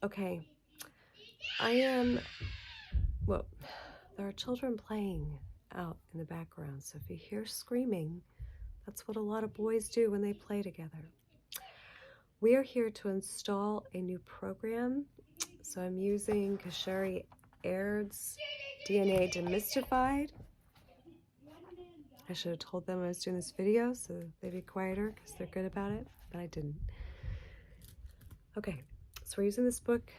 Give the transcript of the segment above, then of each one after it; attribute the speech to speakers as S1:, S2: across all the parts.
S1: Okay, well, there are children playing out in the background, so if you hear screaming, that's what a lot of boys do when they play together. We are here to install a new program, so I'm using Kashari Aird's DNA Demystified. I should have told them I was doing this video so they'd be quieter because they're good about it, but I didn't. Okay, so we're using this book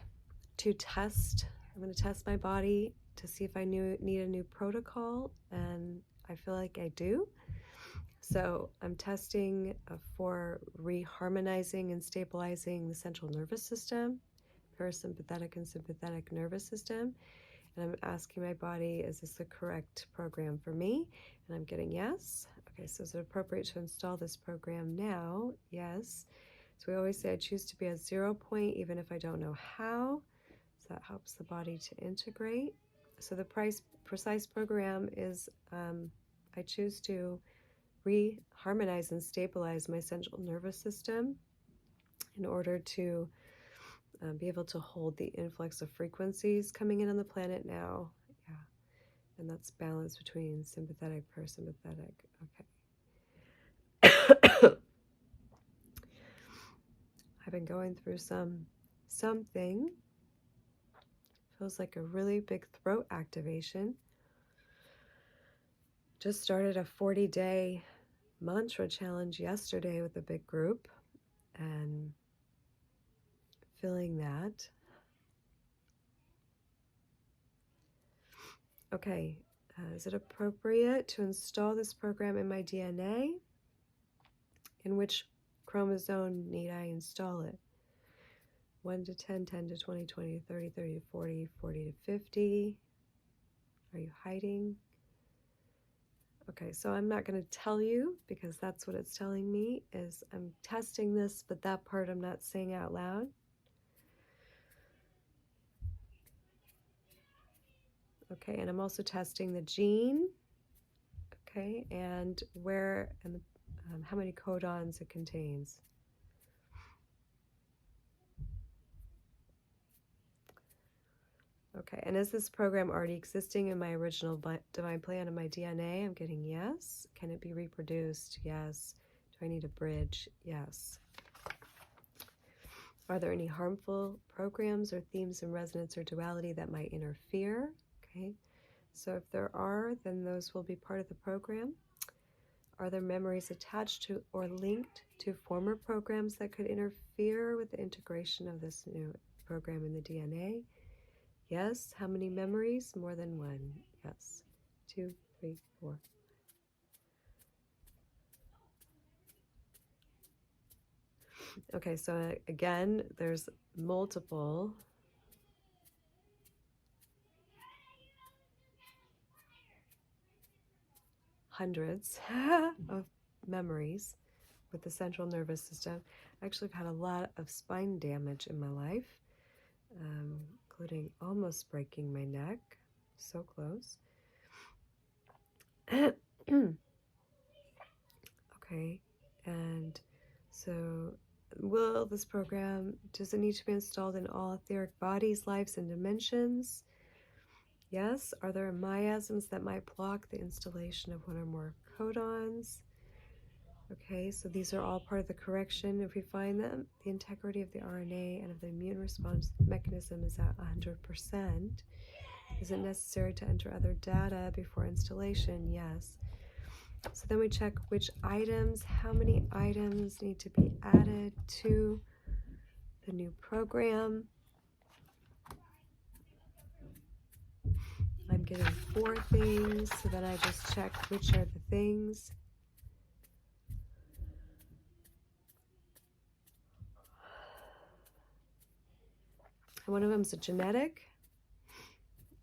S1: to test. I'm going to test my body to see if I need a new protocol, and I feel like I do. So I'm testing for reharmonizing and stabilizing the central nervous system, parasympathetic and sympathetic nervous system. And I'm asking my body, is this the correct program for me? And I'm getting yes. Okay, so is it appropriate to install this program now? Yes. So we always say I choose to be at 0 point even if I don't know how. So that helps the body to integrate. So the precise program is I choose to reharmonize and stabilize my central nervous system in order to be able to hold the influx of frequencies coming in on the planet now. Yeah, and that's balance between sympathetic, parasympathetic. Okay. I've been going through something. Feels like a really big throat activation. Just started a 40-day mantra challenge yesterday with a big group and feeling that. Okay, is it appropriate to install this program in my DNA? In which chromosome need I install it? 1 to 10, 10 to 20, 20 to 30, 30 to 40, 40 to 50. Are you hiding? Okay, so I'm not going to tell you because that's what it's telling me is I'm testing this, but that part I'm not saying out loud. Okay, and I'm also testing the gene. Okay, and where and how many codons it contains. Okay, and is this program already existing in my original divine plan in my DNA? I'm getting yes. Can it be reproduced? Yes. Do I need a bridge? Yes. Are there any harmful programs or themes in resonance or duality that might interfere? Okay, so if there are, then those will be part of the program. Are there memories attached to or linked to former programs that could interfere with the integration of this new program in the DNA? Yes. How many memories? More than one. Yes. 2, 3, 4. Okay, so again, there's multiple hundreds of memories with the central nervous system. Actually, I've had a lot of spine damage in my life, including almost breaking my neck. So close. Okay, and so will this program, does it need to be installed in all etheric bodies, lives, and dimensions? Yes. Are there miasms that might block the installation of one or more codons? Okay, so these are all part of the correction. If we find them, the integrity of the RNA and of the immune response mechanism is at 100%. Is it necessary to enter other data before installation? Yes. So then we check which items, how many items need to be added to the new program. I'm getting 4 things, so then I just check which are the things. And one of them is a genetic,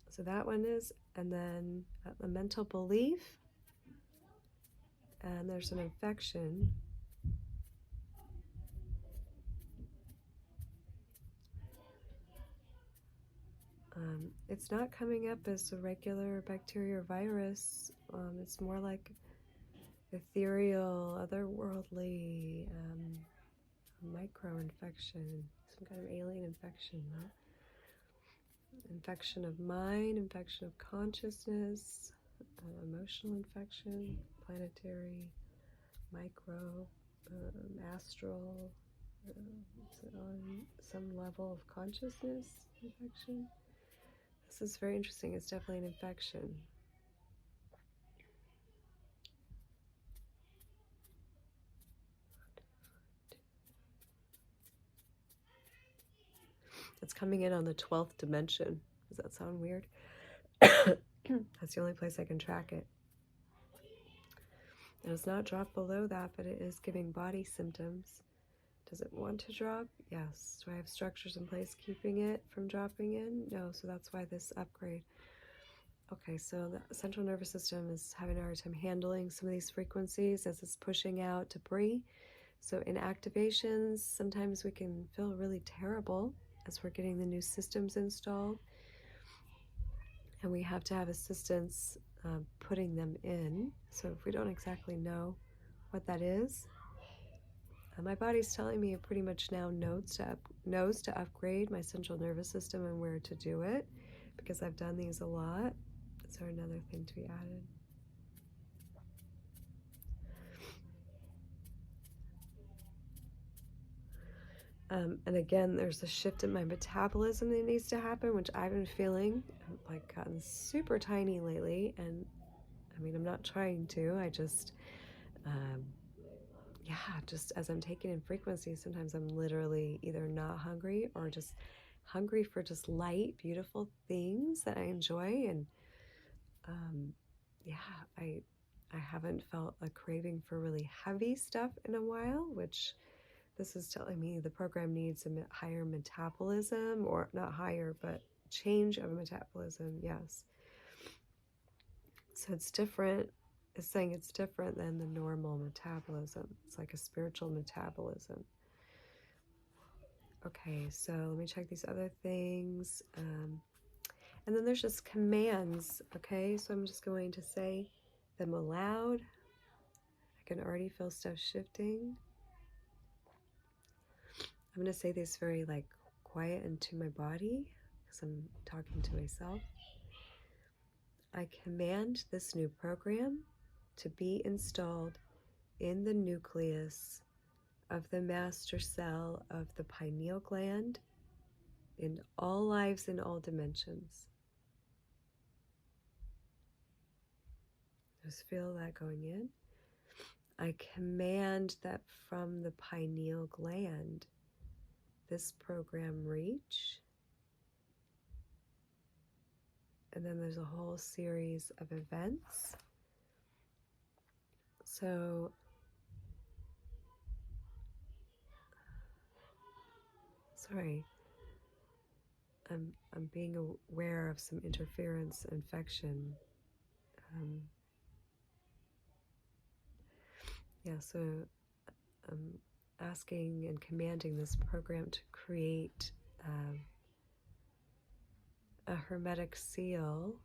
S1: so that one is, and then a mental belief, and there's an infection. It's not coming up as a regular bacteria or virus. It's more like ethereal, otherworldly, micro-infection. some kind of alien infection, huh? Infection of mind, infection of consciousness, emotional infection, planetary, micro, astral, on some level of consciousness infection. This is very interesting. It's definitely an infection. It's coming in on the 12th dimension. Does that sound weird? That's the only place I can track it. And it's not dropped below that, but it is giving body symptoms. Does it want to drop? Yes. Do I have structures in place keeping it from dropping in? No, so that's why this upgrade. Okay, so the central nervous system is having a hard time handling some of these frequencies as it's pushing out debris. So in activations, sometimes we can feel really terrible as we're getting the new systems installed. And we have to have assistance putting them in. So if we don't exactly know what that is, my body's telling me it pretty much now knows to upgrade my central nervous system and where to do it, because I've done these a lot. Is there another thing to be added? And again, there's a shift in my metabolism that needs to happen, which I've been feeling. I've like gotten super tiny lately, and I mean, I'm not trying to. I just, yeah, just as I'm taking in frequency, sometimes I'm literally either not hungry or just hungry for just light, beautiful things that I enjoy. And yeah, I haven't felt a craving for really heavy stuff in a while, which this is telling me the program needs a higher metabolism, or not higher, but change of metabolism. Yes. So it's different. It's saying it's different than the normal metabolism. It's like a spiritual metabolism. Okay, so let me check these other things. And then there's just commands. Okay, so I'm just going to say them aloud. I can already feel stuff shifting. I'm going to say this very like quiet into my body because I'm talking to myself. I command this new program to be installed in the nucleus of the master cell of the pineal gland in all lives in all dimensions. Just feel that going in. I command that from the pineal gland, this program reach. And then there's a whole series of events. So sorry, I'm being aware of some interference, infection. Yeah, so I'm asking and commanding this program to create a hermetic seal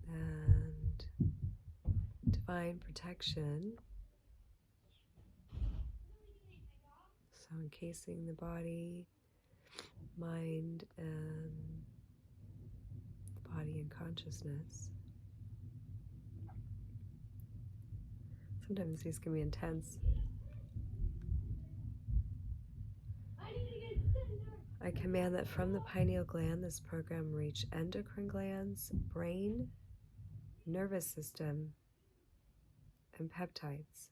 S1: and divine protection. So encasing the body, mind, and body and consciousness. Sometimes these can be intense. I command that from the pineal gland, this program reach endocrine glands, brain, nervous system, and peptides.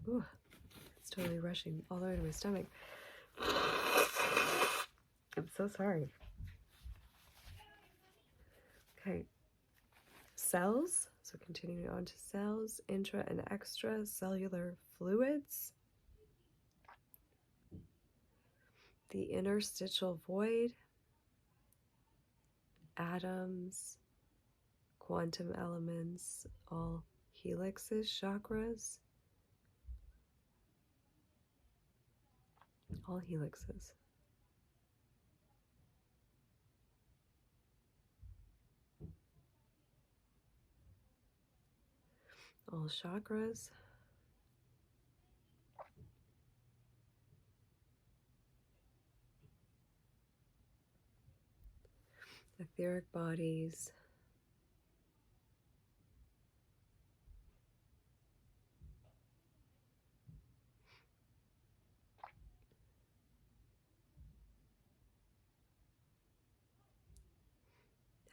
S1: Ooh, it's totally rushing all the way to my stomach. I'm so sorry. Okay. Cells. So continuing on to cells, intra and extracellular fluids, the interstitial void, atoms, quantum elements, all helixes, chakras, all helixes. all chakras. Etheric bodies.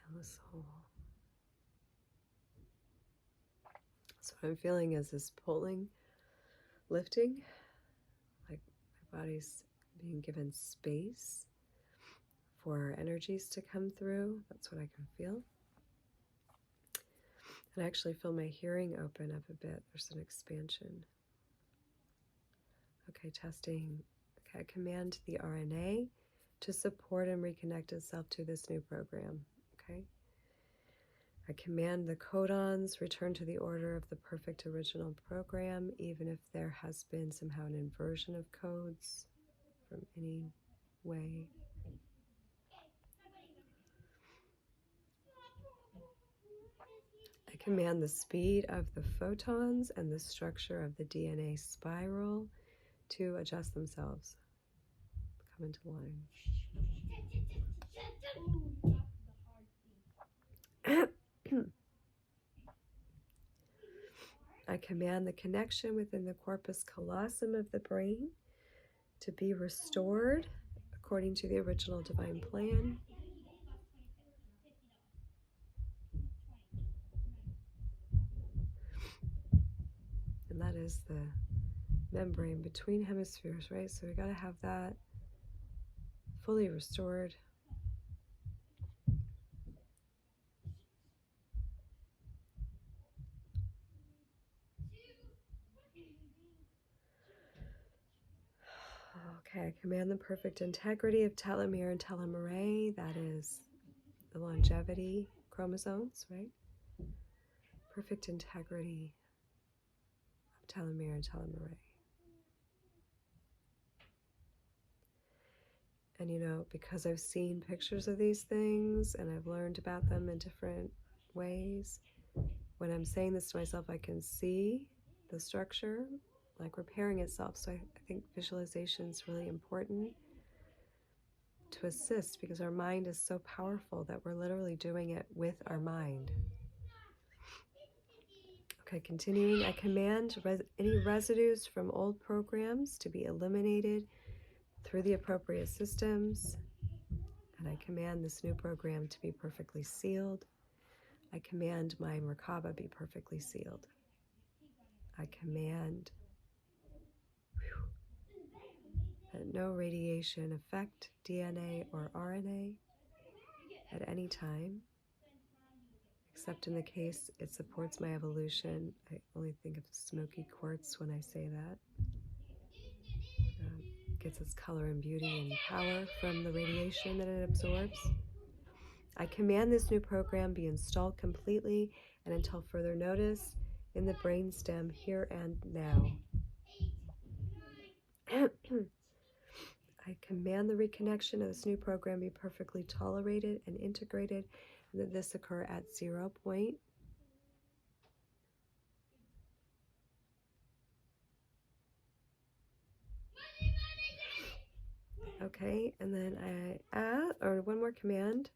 S1: And the soul. So what I'm feeling is this pulling, lifting, like my body's being given space for energies to come through. That's what I can feel. And I actually feel my hearing open up a bit. There's an expansion. Okay, testing. Okay, I command the RNA to support and reconnect itself to this new program. Okay. I command the codons return to the order of the perfect original program, even if there has been somehow an inversion of codes from any way. I command the speed of the photons and the structure of the DNA spiral to adjust themselves, come into line. I command the connection within the corpus callosum of the brain to be restored according to the original divine plan. And that is the membrane between hemispheres, right? So we got to have that fully restored. Okay, I command the perfect integrity of telomere and telomerase. That is the longevity chromosomes, right? Perfect integrity of telomere and telomerase. And you know, because I've seen pictures of these things and I've learned about them in different ways, when I'm saying this to myself, I can see the structure like repairing itself. So I think visualization is really important to assist, because our mind is so powerful that we're literally doing it with our mind. Okay, continuing, I command any residues from old programs to be eliminated through the appropriate systems. And I command this new program to be perfectly sealed. I command my Merkaba be perfectly sealed. I command that no radiation affect DNA or RNA at any time, except in the case it supports my evolution. I only think of smoky quartz when I say that. Gets its color and beauty and power from the radiation that it absorbs. I command this new program be installed completely and until further notice in the brainstem here and now. I command the reconnection of this new program be perfectly tolerated and integrated, and that this occur at 0 point. Okay, and then I add, or one more command.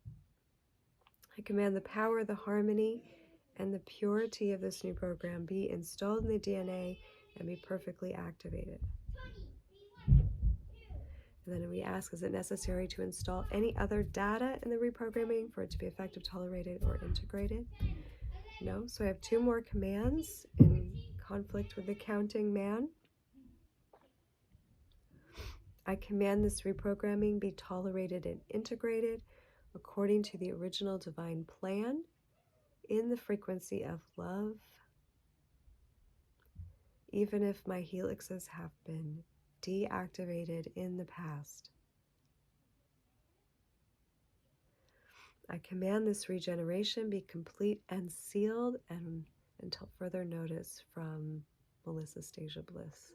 S1: I command the power, the harmony, and the purity of this new program be installed in the DNA and be perfectly activated. And then we ask, is it necessary to install any other data in the reprogramming for it to be effective, tolerated, or integrated? No. So I have 2 more commands in conflict with the counting man. I command this reprogramming be tolerated and integrated according to the original divine plan in the frequency of love, even if my helixes have been deactivated in the past. I command this regeneration be complete and sealed and until further notice from Melissa Stasia Bliss.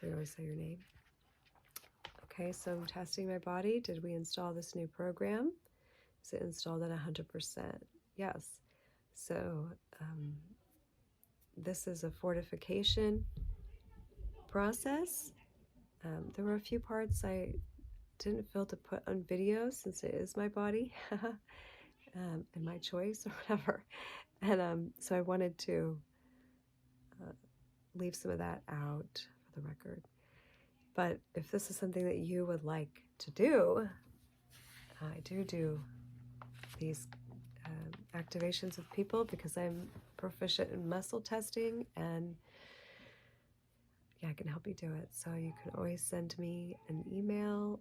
S1: So you always say your name. Okay, so I'm testing my body. Did we install this new program? Is it installed at 100%? Yes. So this is a fortification process. There were a few parts I didn't feel to put on video since it is my body and my choice or whatever. And so I wanted to leave some of that out for the record. But if this is something that you would like to do, I do these activations with people because I'm proficient in muscle testing, and yeah, I can help you do it. So you can always send me an email.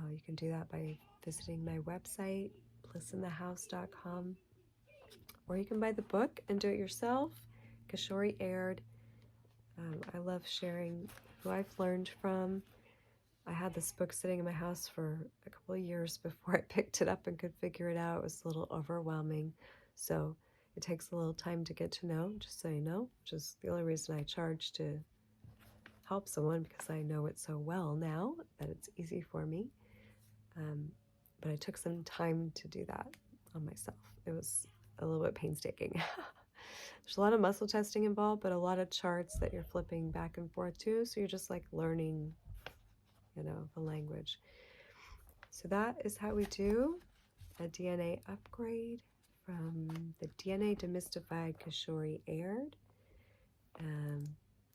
S1: You can do that by visiting my website, blissinthehouse.com, or you can buy the book and do it yourself. Kishori Aird. I love sharing who I've learned from. I had this book sitting in my house for a couple of years before I picked it up and could figure it out. It was a little overwhelming. So it takes a little time to get to know, just so you know, which is the only reason I charge to help someone, because I know it so well now that it's easy for me. But I took some time to do that on myself. It was a little bit painstaking. There's a lot of muscle testing involved, but a lot of charts that you're flipping back and forth too. So you're just like learning, you know, the language. So that is how we do a DNA upgrade from the DNA Demystified Kishori Aird.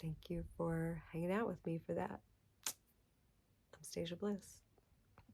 S1: Thank you for hanging out with me for that. I'm Stasia Bliss.